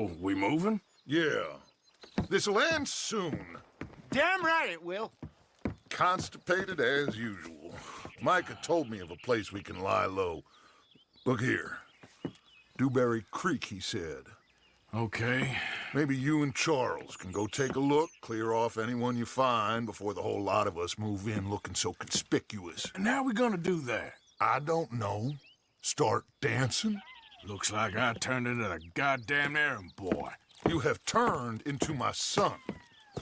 So, we moving? Yeah. This'll end soon. Damn right it will. Constipated as usual. Micah told me of a place we can lie low. Look here. DeBerry Creek, he said. Okay. Maybe you and Charles can go take a look, clear off anyone you find before the whole lot of us move in looking so conspicuous. And how we gonna do that? I don't know. Start dancing? Looks like I turned into the goddamn errand boy. You have turned into my son.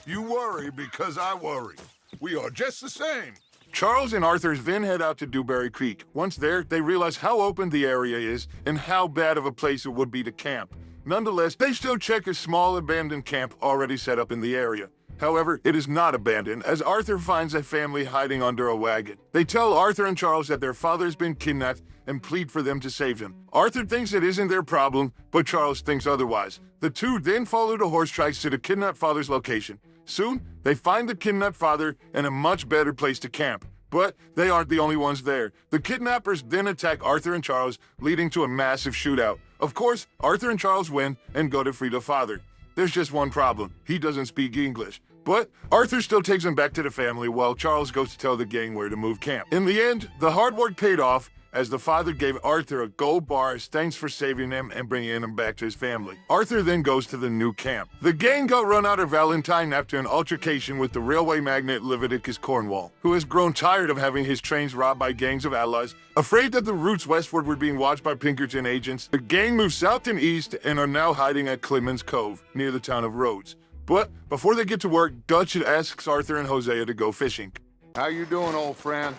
You worry because I worry. We are just the same. Charles and Arthur then head out to DeBerry Creek. Once there, they realize how open the area is and how bad of a place it would be to camp. Nonetheless, they still check a small abandoned camp already set up in the area. However, it is not abandoned, as Arthur finds a family hiding under a wagon. They tell Arthur and Charles that their father has been kidnapped and plead for them to save him. Arthur thinks it isn't their problem, but Charles thinks otherwise. The two then follow the horse tracks to the kidnapped father's location. Soon, they find the kidnapped father and a much better place to camp. But they aren't the only ones there. The kidnappers then attack Arthur and Charles, leading to a massive shootout. Of course, Arthur and Charles win and go to free the father. There's just one problem. He doesn't speak English. But Arthur still takes him back to the family while Charles goes to tell the gang where to move camp. In the end, the hard work paid off as the father gave Arthur a gold bar as thanks for saving him and bringing him back to his family. Arthur then goes to the new camp. The gang got run out of Valentine after an altercation with the railway magnate Leviticus Cornwall, who has grown tired of having his trains robbed by gangs of outlaws. Afraid that the routes westward were being watched by Pinkerton agents, the gang moved south and east and are now hiding at Clemens Cove, near the town of Rhodes. But before they get to work, Dutch asks Arthur and Hosea to go fishing. How you doing, old friend?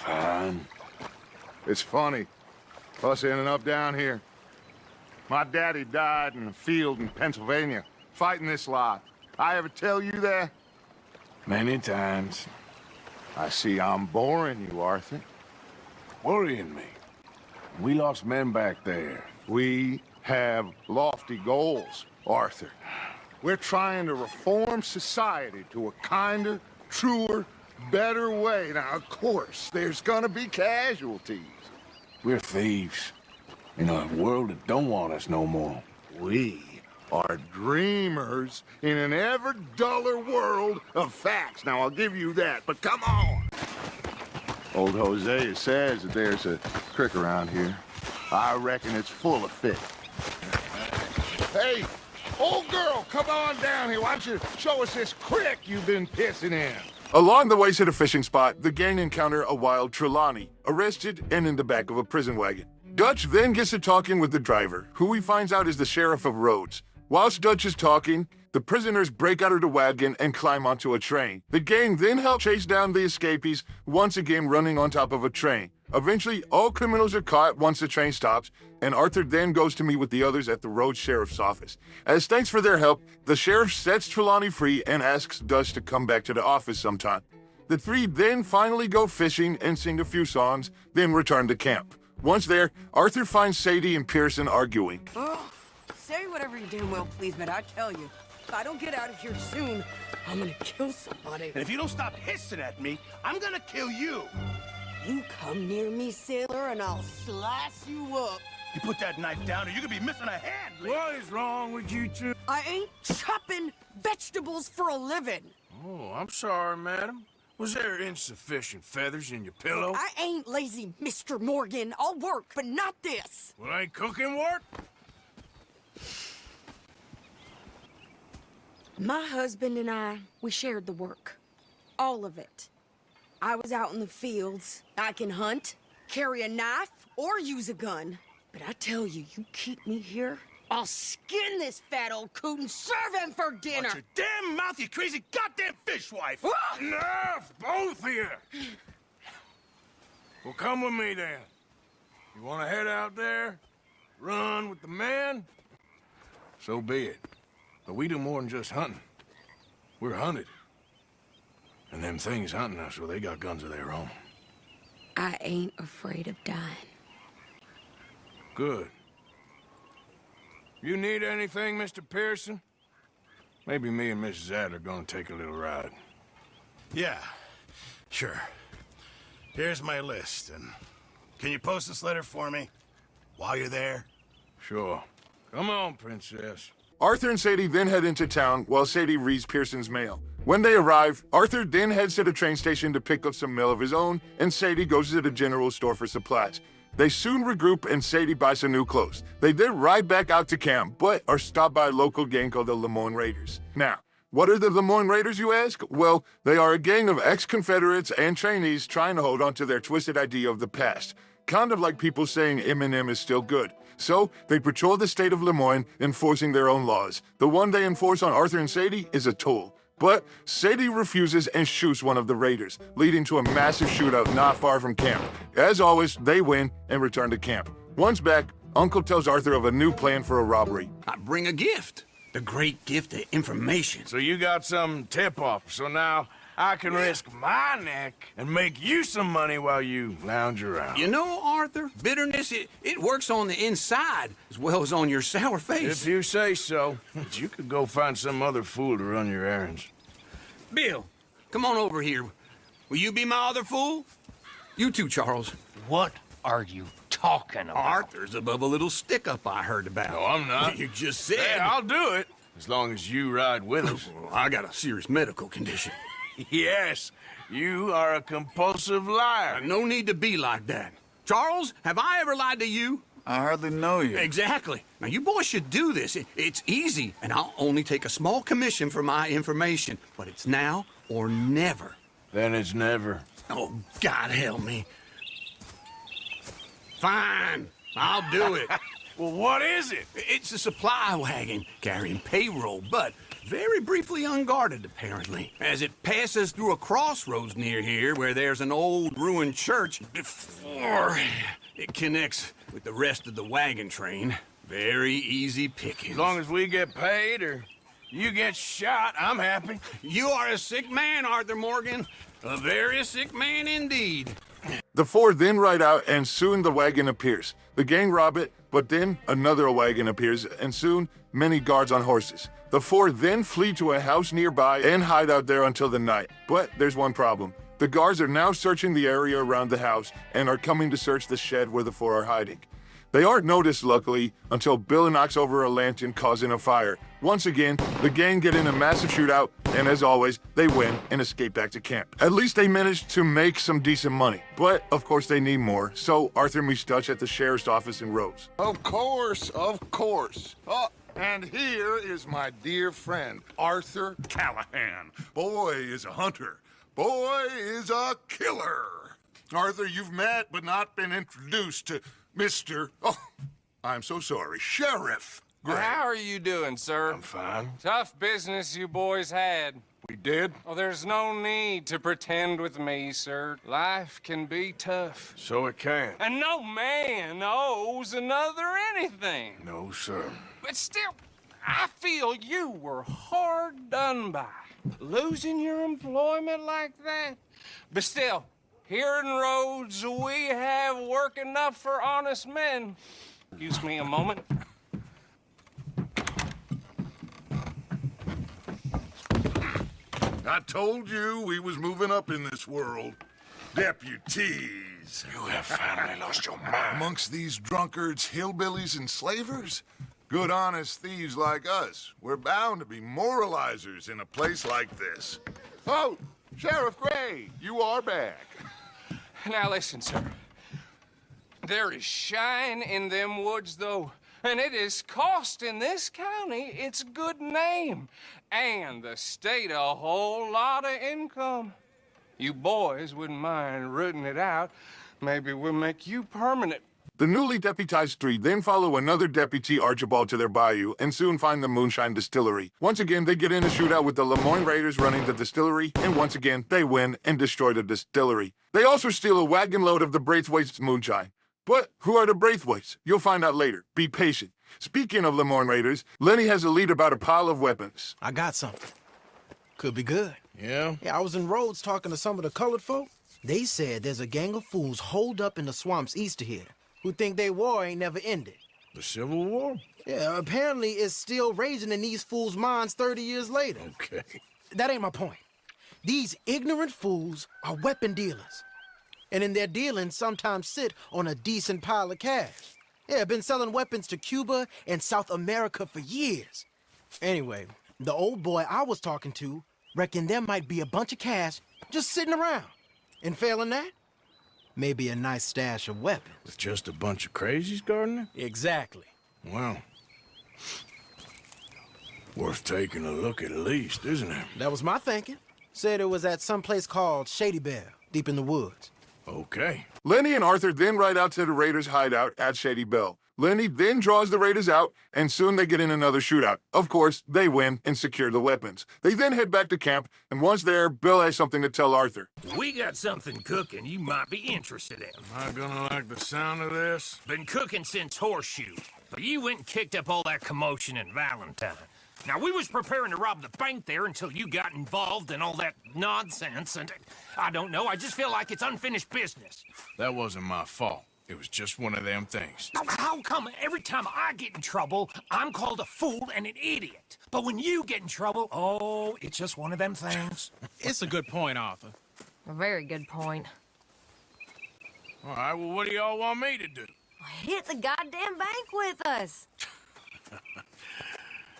Fine. It's funny, us ending up down here. My daddy died in a field in Pennsylvania, fighting this lot. I ever tell you that? Many times. I see I'm boring you, Arthur. Worrying me. We lost men back there. We have lofty goals, Arthur. We're trying to reform society to a kinder, truer, better way. Now, of course, there's gonna be casualties. We're thieves. In a world that don't want us no more. We are dreamers in an ever duller world of facts. Now, I'll give you that, but come on. Old Hosea says that there's a creek around here. I reckon it's full of fish. Hey, old girl, come on down here. Why don't you show us this creek you've been pissing in? Along the way to the fishing spot, the gang encounter a wild Trelawney, arrested and in the back of a prison wagon. Dutch then gets to talking with the driver, who he finds out is the sheriff of Rhodes. Whilst Dutch is talking, the prisoners break out of the wagon and climb onto a train. The gang then help chase down the escapees, once again running on top of a train. Eventually, all criminals are caught once the train stops, and Arthur then goes to meet with the others at the Rhodes Sheriff's office. As thanks for their help, the sheriff sets Trelawney free and asks Dutch to come back to the office sometime. The three then finally go fishing and sing a few songs, then return to camp. Once there, Arthur finds Sadie and Pearson arguing. Oh, say whatever you damn well please, but I tell you, if I don't get out of here soon, I'm gonna kill somebody. And if you don't stop hissing at me, I'm gonna kill you. You come near me, sailor, and I'll slice you up. You put that knife down or you're gonna be missing a hand. What is wrong with you two? I ain't chopping vegetables for a living. Oh, I'm sorry, madam. Was there insufficient feathers in your pillow? I ain't lazy, Mr. Morgan. I'll work, but not this. Well, ain't cooking work? My husband and I, we shared the work. All of it. I was out in the fields. I can hunt, carry a knife, or use a gun. But I tell you, you keep me here, I'll skin this fat old coot and serve him for dinner. Watch your damn mouth, you crazy goddamn fishwife. Enough, both of you. Well, come with me then. You want to head out there, run with the man? So be it. But we do more than just hunting. We're hunted. And them things hunting us, well, they got guns of their own. I ain't afraid of dying. Good. You need anything, Mr. Pearson? Maybe me and Mrs. Adler gonna take a little ride. Yeah, sure. Here's my list, and can you post this letter for me while you're there? Sure. Come on, princess. Arthur and Sadie then head into town while Sadie reads Pearson's mail. When they arrive, Arthur then heads to the train station to pick up some mail of his own, and Sadie goes to the general store for supplies. They soon regroup and Sadie buys some new clothes. They then ride back out to camp, but are stopped by a local gang called the Lemoyne Raiders. Now, what are the Lemoyne Raiders, you ask? Well, they are a gang of ex-Confederates and trainees trying to hold on to their twisted idea of the past. Kind of like people saying Eminem is still good. So, they patrol the state of Lemoyne, enforcing their own laws. The one they enforce on Arthur and Sadie is a toll. But Sadie refuses and shoots one of the raiders, leading to a massive shootout not far from camp. As always, they win and return to camp. Once back, Uncle tells Arthur of a new plan for a robbery. I bring a gift. The great gift of information. So you got some tip-off, so now I can risk my neck and make you some money while you lounge around. You know, Arthur, bitterness, it works on the inside as well as on your sour face. If you say so, you could go find some other fool to run your errands. Bill, come on over here. Will you be my other fool? You too, Charles. What are you talking about? Arthur's above a little stick-up I heard about. No, I'm not. You just said. Hey, I'll do it, as long as you ride with us. I got a serious medical condition. Yes, you are a compulsive liar. No need to be like that. Charles, have I ever lied to you? I hardly know you. Exactly. Now, you boys should do this. It's easy, and I'll only take a small commission for my information. But it's now or never. Then it's never. Oh, God help me. Fine, I'll do it. Well, what is it? It's a supply wagon carrying payroll, but very briefly unguarded, apparently. As it passes through a crossroads near here where there's an old ruined church before it connects with the rest of the wagon train. Very easy pickings. As long as we get paid or you get shot, I'm happy. You are a sick man, Arthur Morgan. A very sick man indeed. The four then ride out, and soon the wagon appears. The gang rob it, but then another wagon appears, and soon many guards on horses. The four then flee to a house nearby and hide out there until the night. But there's one problem. The guards are now searching the area around the house and are coming to search the shed where the four are hiding. They aren't noticed, luckily, until Bill knocks over a lantern, causing a fire. Once again, the gang get in a massive shootout, and as always, they win and escape back to camp. At least they managed to make some decent money. But, of course, they need more, so Arthur meets Dutch at the sheriff's office in Rhodes. Of course, of course. Oh, and here is my dear friend, Arthur Callahan. Boy is a hunter. Boy is a killer. Arthur, you've met but not been introduced to Mr. Oh, I'm so sorry, Sheriff Gray. How are you doing, sir? I'm fine. Tough business you boys had. We did? Oh, there's no need to pretend with me, sir. Life can be tough. So it can. And no man owes another anything. No, sir. But still, I feel you were hard done by. Losing your employment like that. But still, here in Rhodes, we have work enough for honest men. Excuse me a moment. I told you we was moving up in this world. Deputies. You have finally lost your mind. Amongst these drunkards, hillbillies, and slavers? Good, honest thieves like us. We're bound to be moralizers in a place like this. Oh, Sheriff Gray, you are back. Now listen, sir. There is shine in them woods, though, and it is costing this county its good name and the state a whole lot of income. You boys wouldn't mind rooting it out. Maybe we'll make you permanent. The newly deputized three then follow another deputy, Archibald, to their bayou and soon find the Moonshine Distillery. Once again, they get in a shootout with the Lemoyne Raiders running the distillery, and once again, they win and destroy the distillery. They also steal a wagon load of the Braithwaite's moonshine. But who are the Braithwaites? You'll find out later. Be patient. Speaking of Lemoyne Raiders, Lenny has a lead about a pile of weapons. I got something. Could be good. Yeah? Yeah, I was in Rhodes talking to some of the colored folk. They said there's a gang of fools holed up in the swamps east of here who think their war ain't never ended. The Civil War? Yeah, apparently it's still raging in these fools' minds 30 years later. Okay. That ain't my point. These ignorant fools are weapon dealers. And in their dealings sometimes sit on a decent pile of cash. Yeah, been selling weapons to Cuba and South America for years. Anyway, the old boy I was talking to reckoned there might be a bunch of cash just sitting around. And failing that, maybe a nice stash of weapons. With just a bunch of crazies guarding it? Exactly. Well, worth taking a look at least, isn't it? That was my thinking. Said it was at some place called Shady Bell, deep in the woods. Okay. Lenny and Arthur then ride out to the Raiders' hideout at Shady Bell. Lenny then draws the Raiders out, and soon they get in another shootout. Of course, they win and secure the weapons. They then head back to camp, and once there, Bill has something to tell Arthur. We got something cooking you might be interested in. Am I gonna like the sound of this? Been cooking since Horseshoe, but you went and kicked up all that commotion in Valentine. Now, we was preparing to rob the bank there until you got involved in all that nonsense, and I don't know, I just feel like it's unfinished business. That wasn't my fault. It was just one of them things. How come every time I get in trouble, I'm called a fool and an idiot? But when you get in trouble, oh, it's just one of them things. It's a good point, Arthur. A very good point. All right, well, what do y'all want me to do? Hit the goddamn bank with us.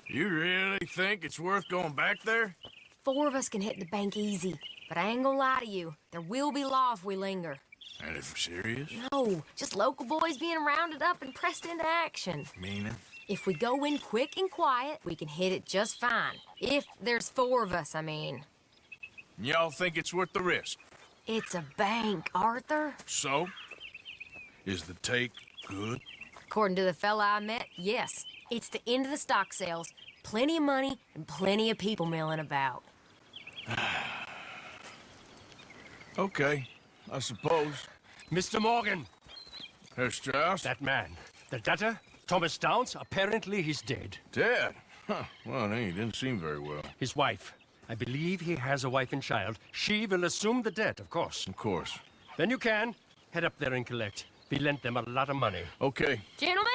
You really think it's worth going back there? 4 of us can hit the bank easy, but I ain't gonna lie to you. There will be law if we linger. And if serious? No, just local boys being rounded up and pressed into action. Meaning? If we go in quick and quiet, we can hit it just fine. If there's 4 of us, I mean. Y'all think it's worth the risk? It's a bank, Arthur. So? Is the take good? According to the fella I met, yes. It's the end of the stock sales. Plenty of money and plenty of people milling about. Okay, I suppose. Mr. Morgan, Herr Strauss? that man, the debtor, Thomas Downs, apparently he's dead. Dead? Huh. Well, he didn't seem very well. His wife, I believe he has a wife and child. She will assume the debt, of course. Of course. Then you can head up there and collect. We lent them a lot of money. Okay. Gentlemen,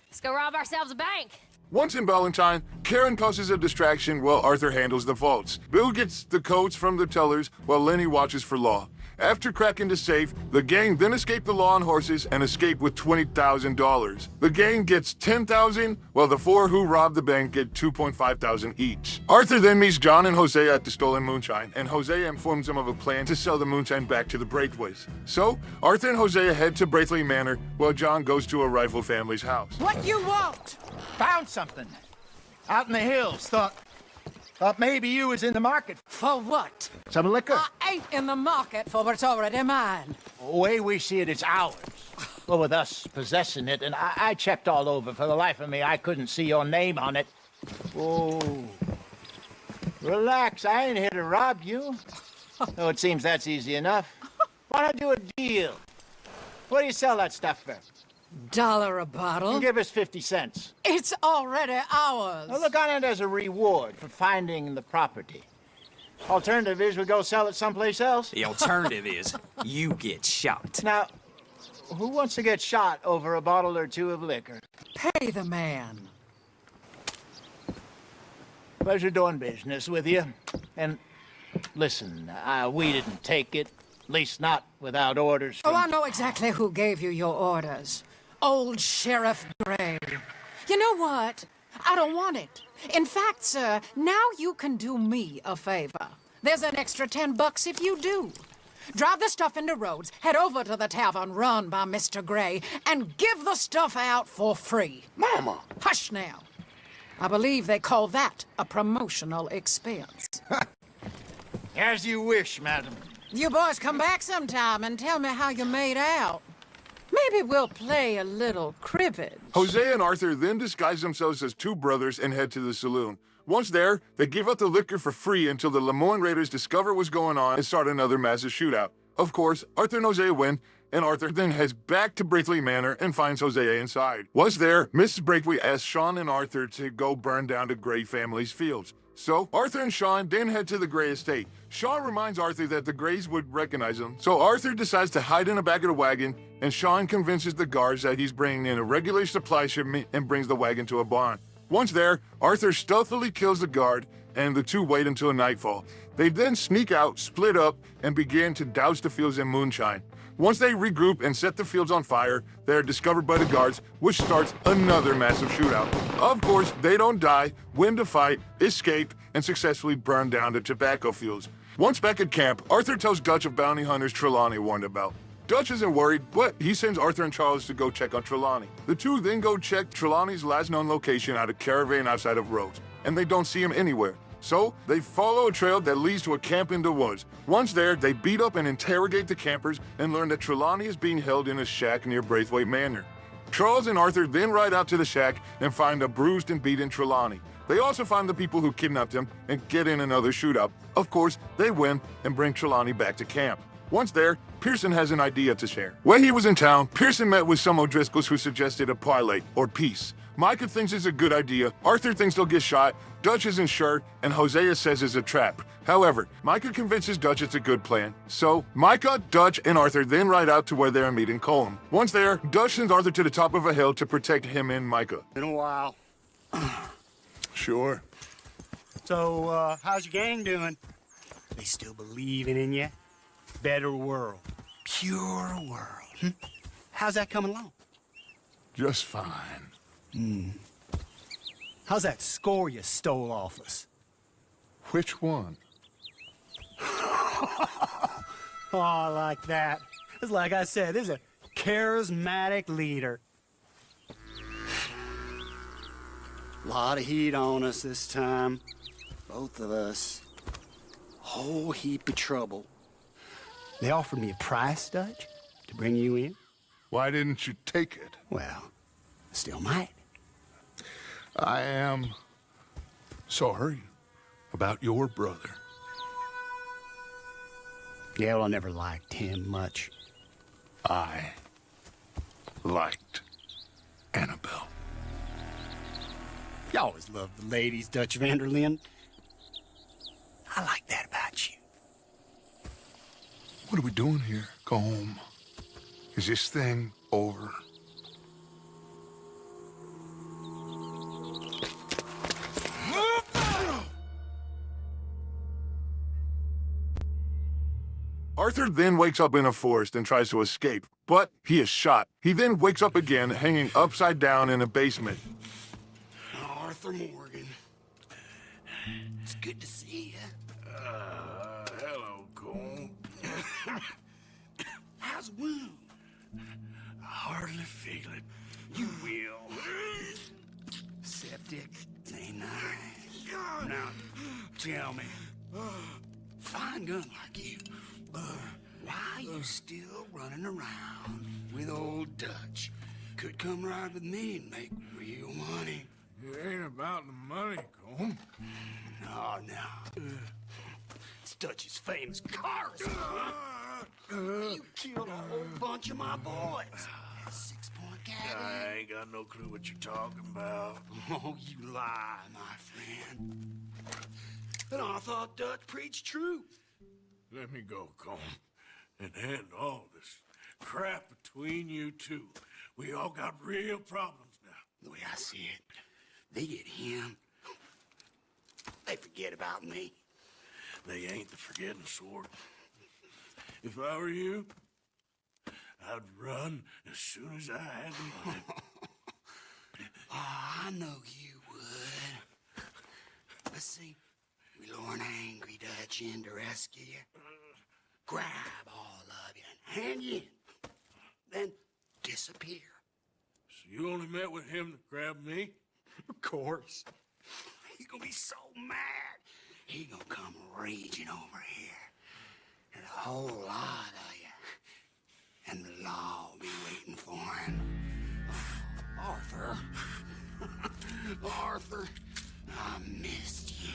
let's go rob ourselves a bank. Once in Valentine, Karen causes a distraction while Arthur handles the vaults. Bill gets the codes from the tellers while Lenny watches for Law. After cracking the safe, the gang then escape the law on horses and escape with $20,000. The gang gets $10,000, while the 4 who robbed the bank get $2,500 each. Arthur then meets John and Jose at the stolen moonshine, and Jose informs them of a plan to sell the moonshine back to the Braithwaites. So, Arthur and Jose head to Braithwaite Manor, while John goes to a rifle family's house. What you want? Found something. Out in the hills. Thought maybe you was in the market. For what? Some liquor. I ain't in the market for what's already mine. The way we see it, it's ours. Well, with us possessing it, and I checked all over. For the life of me, I couldn't see your name on it. Oh. Relax, I ain't here to rob you. Oh, it seems that's easy enough. Why not do a deal? What do you sell that stuff for? $1 a bottle? Give us 50 cents. It's already ours. Now look on it as a reward for finding the property. Alternative is we go sell it someplace else. The alternative is you get shot. Now, who wants to get shot over a bottle or 2 of liquor? Pay the man. Pleasure doing business with you. And listen, we didn't take it. At least not without orders from... Oh, I know exactly who gave you your orders. Old Sheriff Gray. You know what? I don't want it. In fact, sir, now you can do me a favor. There's an extra $10 if you do. Drive the stuff into Rhodes, head over to the tavern run by Mr. Gray, and give the stuff out for free. Mama! Hush now. I believe they call that a promotional expense. As you wish, madam. You boys come back sometime and tell me how you made out. Maybe we'll play a little cribbage. Jose and Arthur then disguise themselves as 2 brothers and head to the saloon. Once there, they give out the liquor for free until the Lemoyne Raiders discover what's going on and start another massive shootout. Of course, Arthur and Jose win, and Arthur then heads back to Braithwaite Manor and finds Jose inside. Once there, Mrs. Braithwaite asks Sean and Arthur to go burn down the Gray family's fields. So, Arthur and Sean then head to the Gray estate. Sean reminds Arthur that the Grays would recognize him, so Arthur decides to hide in the back of the wagon, and Sean convinces the guards that he's bringing in a regular supply shipment and brings the wagon to a barn. Once there, Arthur stealthily kills the guard, and the 2 wait until nightfall. They then sneak out, split up, and begin to douse the fields in moonshine. Once they regroup and set the fields on fire, they're discovered by the guards, which starts another massive shootout. Of course, they don't die, win the fight, escape, and successfully burn down the tobacco fields. Once back at camp, Arthur tells Dutch of bounty hunters Trelawney warned about. Dutch isn't worried, but he sends Arthur and Charles to go check on Trelawney. The two then go check Trelawney's last known location at a caravan outside of Rhodes, and they don't see him anywhere. So, they follow a trail that leads to a camp in the woods. Once there, they beat up and interrogate the campers and learn that Trelawney is being held in a shack near Braithwaite Manor. Charles and Arthur then ride out to the shack and find a bruised and beaten Trelawney. They also find the people who kidnapped him and get in another shootout. Of course, they win and bring Trelawney back to camp. Once there, Pearson has an idea to share. When he was in town, Pearson met with some O'Driscolls who suggested a parley, or peace. Micah thinks it's a good idea, Arthur thinks they'll get shot, Dutch isn't sure, and Hosea says it's a trap. However, Micah convinces Dutch it's a good plan. So, Micah, Dutch, and Arthur then ride out to where they're meeting Colm. Once there, Dutch sends Arthur to the top of a hill to protect him and Micah. Been a while. Sure. So, how's your gang doing? They still believing in you? Better world. Pure world. How's that coming along? Just fine. How's that score you stole off us? Which one? Oh, I like that. It's like I said, there's a charismatic leader. Lot of heat on us this time. Both of us. Whole heap of trouble. They offered me a price, Dutch, to bring you in. Why didn't you take it? Well, still might. I am sorry about your brother. Yeah, well, I never liked him much. I liked Annabelle. You always loved the ladies, Dutch Vanderlyn. I like that about you. What are we doing here? Go home. Is this thing over? Arthur then wakes up in a forest and tries to escape, but he is shot. He then wakes up again, hanging upside down in a basement. Arthur Morgan. It's good to see you. Hello, Colm. How's the wound? I hardly feel it. You will. Septic. Ain't nice. Now, tell me. Fine gun like you. Why you still running around with old Dutch? Could come right with me and make real money. It ain't about the money, Colm. No. It's Dutch's famous cars. You killed a whole bunch of my boys. That 6-point cat. I ain't got no clue what you're talking about. Oh, you lie, my friend. But I thought Dutch preached truth. Let me go, Colm, and end all this crap between you two. We all got real problems now. The way I see it, they get him. They forget about me. They ain't the forgetting sort. If I were you, I'd run as soon as I had the money. I know you would. But see, we lure an angry Dutch in to rescue you. Grab all of you and hand you in. Then disappear. So you only met with him to grab me? Of course. He gonna be so mad. He gonna come raging over here. And a whole lot of you. And the law will be waiting for him. Arthur. Arthur, I missed you.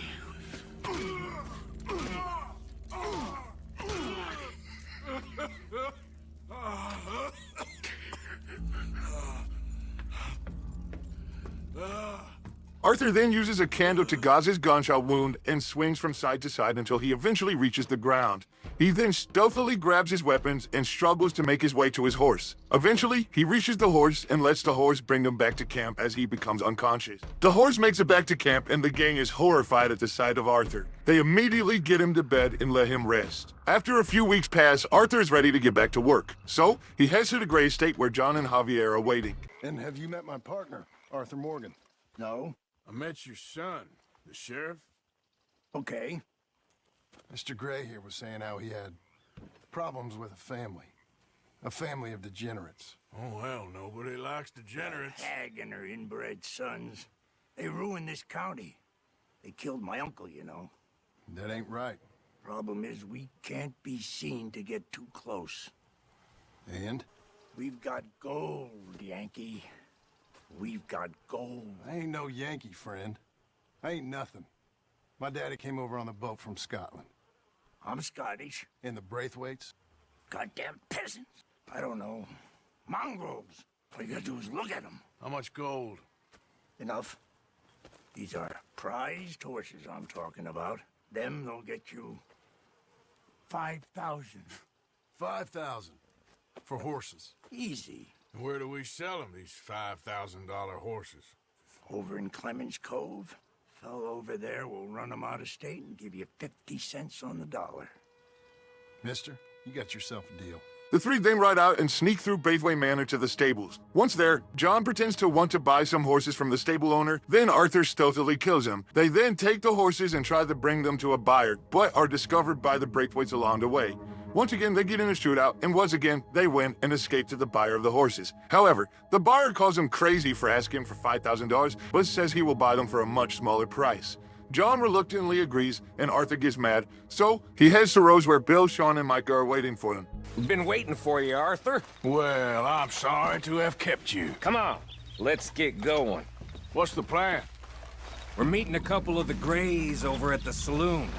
Arthur then uses a candle to gauze his gunshot wound and swings from side to side until he eventually reaches the ground. He then stealthily grabs his weapons and struggles to make his way to his horse. Eventually, he reaches the horse and lets the horse bring him back to camp as he becomes unconscious. The horse makes it back to camp and the gang is horrified at the sight of Arthur. They immediately get him to bed and let him rest. After a few weeks pass, Arthur is ready to get back to work. So, he heads to the Gray Estate where John and Javier are waiting. And have you met my partner, Arthur Morgan? No? I met your son, the sheriff. Okay. Mr. Gray here was saying how he had problems with a family of degenerates. Oh, well, nobody likes degenerates. Hag and her inbred sons. They ruined this county. They killed my uncle, you know. That ain't right. Problem is, we can't be seen to get too close. And? We've got gold, Yankee. We've got gold. I ain't no Yankee, friend. I ain't nothing. My daddy came over on the boat from Scotland. I'm Scottish. In the Braithwaites? Goddamn peasants. I don't know. Mongrels. All you gotta do is look at them. How much gold? Enough. These are prized horses I'm talking about. Them, they'll get you 5,000. 5,000 for horses. Easy. And where do we sell them, these $5,000 horses? Over in Clemens Cove. Fellow over there will run them out of state and give you 50 cents on the dollar. Mister, you got yourself a deal. The three then ride out and sneak through Braithwaite Manor to the stables. Once there, John pretends to want to buy some horses from the stable owner, then Arthur stealthily kills him. They then take the horses and try to bring them to a buyer, but are discovered by the Braithwaites along the way. Once again, they get in a shootout, and once again, they win and escape to the buyer of the horses. However, the buyer calls him crazy for asking for $5,000, but says he will buy them for a much smaller price. John reluctantly agrees, and Arthur gets mad, so he heads to Rhodes where Bill, Sean, and Micah are waiting for him. We've been waiting for you, Arthur. Well, I'm sorry to have kept you. Come on, let's get going. What's the plan? We're meeting a couple of the Grays over at the saloon.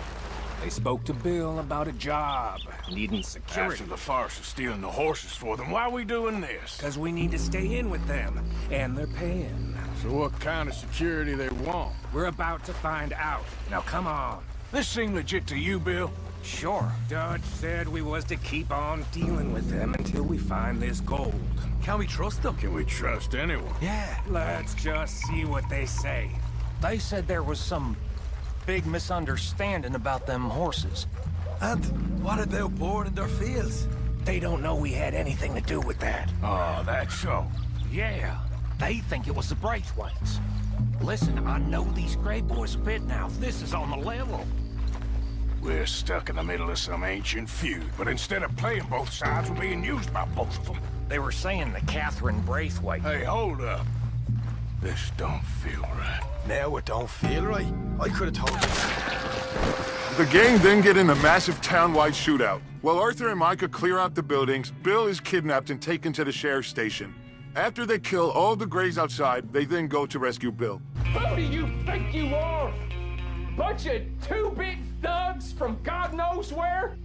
They spoke to Bill about a job, needing security. After the farce of stealing the horses for them, why are we doing this? Because we need to stay in with them, and they're paying. So what kind of security they want? We're about to find out. Now come on. This seem legit to you, Bill? Sure. Dutch said we was to keep on dealing with them until we find this gold. Can we trust them? Can we trust anyone? Yeah. Let's just see what they say. They said there was some big misunderstanding about them horses. And what did they board in their fields? They don't know we had anything to do with that. Oh, that's so. Yeah, they think it was the Braithwaites. Listen, I know these Gray boys a bit now. This is on the level. We're stuck in the middle of some ancient feud, but instead of playing both sides, we're being used by both of them. They were saying the Catherine Braithwaite. Hey, hold up. This don't feel right. Now it don't feel right. I could have told you. The gang then get in a massive town-wide shootout. While Arthur and Micah clear out the buildings, Bill is kidnapped and taken to the sheriff's station. After they kill all the Grays outside, they then go to rescue Bill. Who do you think you are? Bunch of two-bit thugs from God knows where?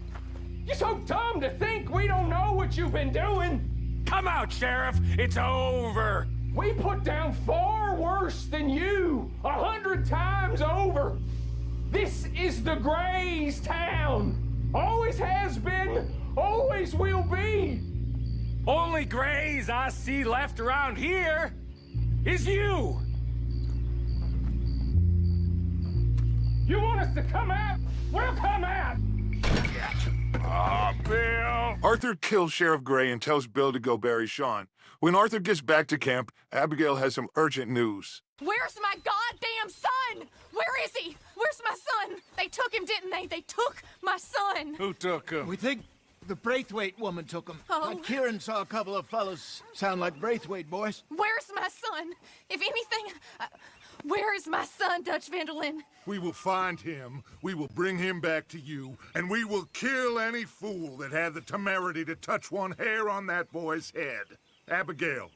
You're so dumb to think we don't know what you've been doing. Come out, Sheriff. It's over. We put down far worse than you, 100 times over. This is the Grays' town. Always has been, always will be. Only Grays I see left around here is you. You want us to come out? We'll come out. Bill! Arthur kills Sheriff Gray and tells Bill to go bury Sean. When Arthur gets back to camp, Abigail has some urgent news. Where's my goddamn son? Where is he? Where's my son? They took him, didn't they? They took my son. Who took him? We think the Braithwaite woman took him. Oh. But Kieran saw a couple of fellas sound like Braithwaite boys. Where's my son? If anything, where is my son, Dutch Vanderlyn? We will find him, we will bring him back to you, and we will kill any fool that had the temerity to touch one hair on that boy's head. Abigail,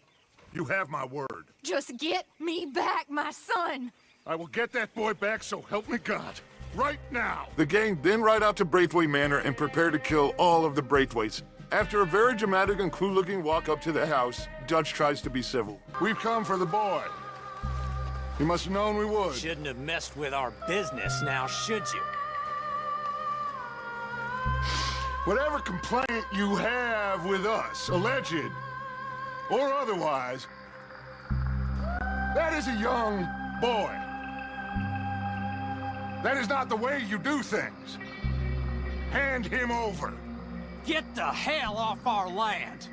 you have my word. Just get me back, my son. I will get that boy back, so help me God. Right now! The gang then ride out to Braithwaite Manor and prepare to kill all of the Braithwaites. After a very dramatic and cool-looking walk up to the house, Dutch tries to be civil. We've come for the boy. You must have known we would. Shouldn't have messed with our business now, should you? Whatever complaint you have with us, alleged or otherwise, that is a young boy. That is not the way you do things. Hand him over. Get the hell off our land!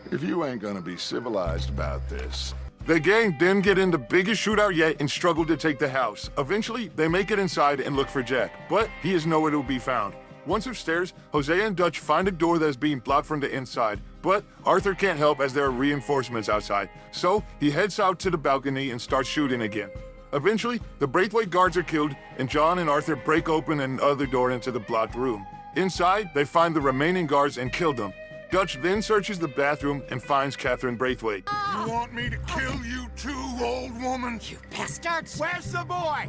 If you ain't gonna be civilized about this. The gang then get in the biggest shootout yet and struggle to take the house. Eventually, they make it inside and look for Jack, but he is nowhere to be found. Once upstairs, Jose and Dutch find a door that is being blocked from the inside, but Arthur can't help as there are reinforcements outside. So he heads out to the balcony and starts shooting again. Eventually, the Braithwaite guards are killed, and John and Arthur break open another door into the blocked room. Inside, they find the remaining guards and kill them. Dutch then searches the bathroom and finds Catherine Braithwaite. You want me to kill you too, old woman? You bastards! Where's the boy?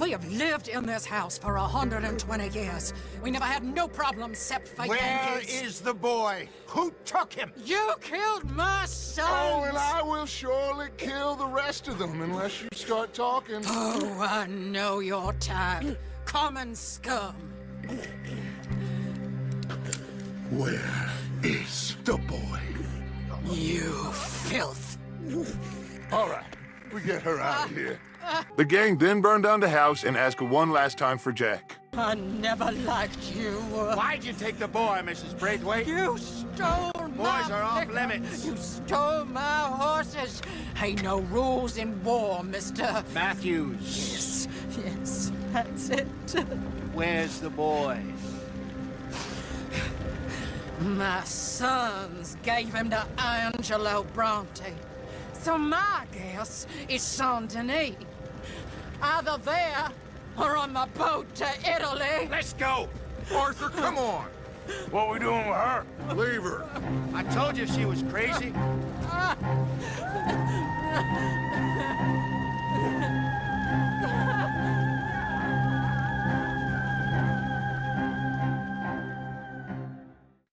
We have lived in this house for 120 years. We never had no problems except for Where Yankees. is the boy? Who took him? You killed my son! Oh, and I will surely kill the rest of them unless you start talking. Oh, I know your type. Common scum. Where is the boy? You filth. All right, we get her out of here. The gang then burn down the house and ask one last time for Jack. I never liked you. Why'd you take the boy, Mrs. Braithwaite? You stole my Boys are off liquor. limits. You stole my horses. Ain't no rules in war, mister. Matthews. Yes, that's it. Where's the boy? My sons gave him to Angelo Bronte. So my guess is Saint Denis. Either there or on the boat to Italy. Let's go! Arthur, come on. What we doing with her? Leave her. I told you she was crazy.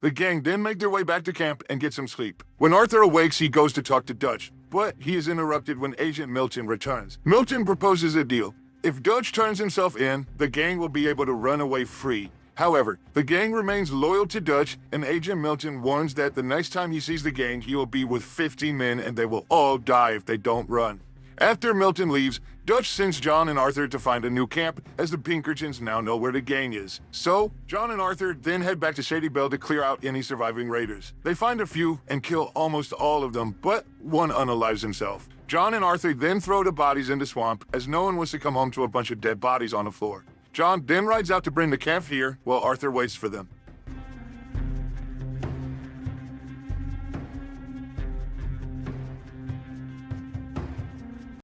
The gang then make their way back to camp and get some sleep. When Arthur awakes, he goes to talk to Dutch, but he is interrupted when Agent Milton returns. Milton proposes a deal. If Dutch turns himself in, the gang will be able to run away free. However, the gang remains loyal to Dutch, and Agent Milton warns that the next time he sees the gang, he will be with 50 men and they will all die if they don't run. After Milton leaves, Dutch sends John and Arthur to find a new camp, as the Pinkertons now know where the gang is. So, John and Arthur then head back to Shady Bell to clear out any surviving raiders. They find a few and kill almost all of them, but one unalives himself. John and Arthur then throw the bodies in the swamp, as no one wants to come home to a bunch of dead bodies on the floor. John then rides out to bring the camp here, while Arthur waits for them.